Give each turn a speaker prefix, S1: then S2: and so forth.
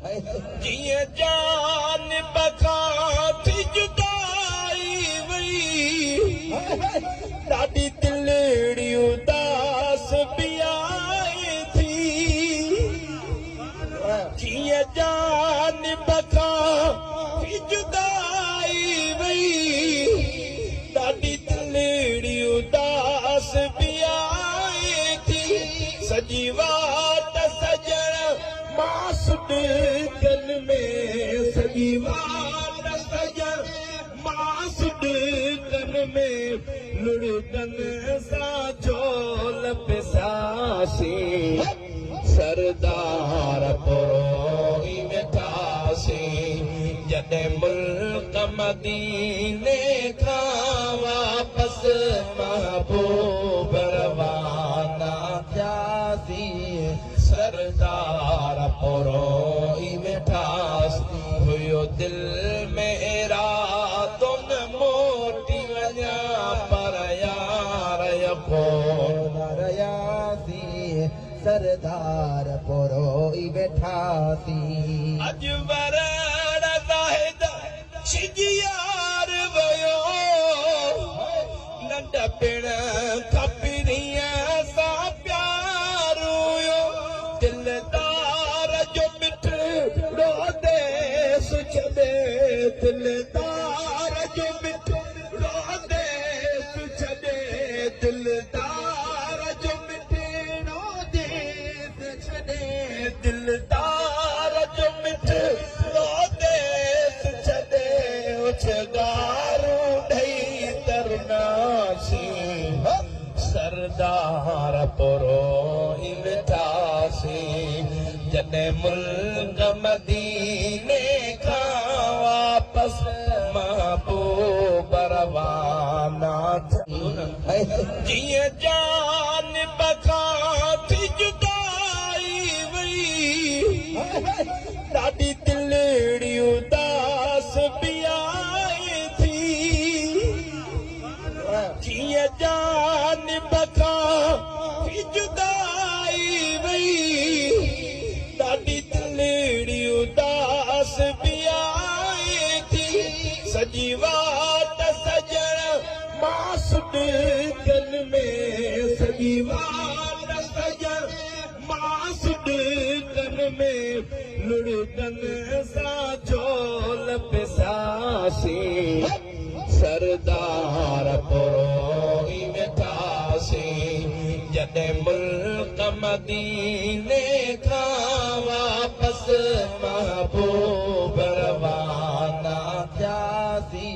S1: जिए जान बका थी जुदाई वई ॾाढी दिलड़ी उदास भी आई थी जिए जान बका थी जुदाई वई ॾाढी दिलड़ी उदास भी आई थी सजी वाट सजण मासुद दिल में सजी वाट सजण मासुद दिल में लुड़कन सा झोल पिसासी सरदार पुरोही वेठासी जॾहिं मुल्क मदीने खां वापस महबूब रवाना थियासी सरदार पुरोही वेठासी हुयो दिल में इरादो न मोटी वञा पर यार यको रयासी सरदार पुरोही वेठासी अज वरण ज़ाहिद शिजियार वयो नंढपिण खपरीअ सां प्यार हुयो दिलदार जो मिठड़ो देस छॾे दिलदार जो मिठड़ो देस छॾे दिलदार जो मिठड़ो देस छॾे दिलदार जो मिठड़ो देस छॾे उछगारू ॾेई तरनासी सरदार पुरोही वेठासी जॾहिं मुल्क मदीने खां वापस महबूब रवाना जिए जान बका थी जुदाई वई ॾाढी दिलड़ी उदास भी आई थी जिए जान बका थी जुदाई वई ॾाढी दिलड़ी उदास भी आई थी सजी वाट सजण मासुद दिल में सजी वाट सजण मासुद दिल में लुड़कन सा झोल पिसासी सरदार पुरोही वेठासी जॾहिं मुल्क मदीने खां वापस महबूब रवाना थियासी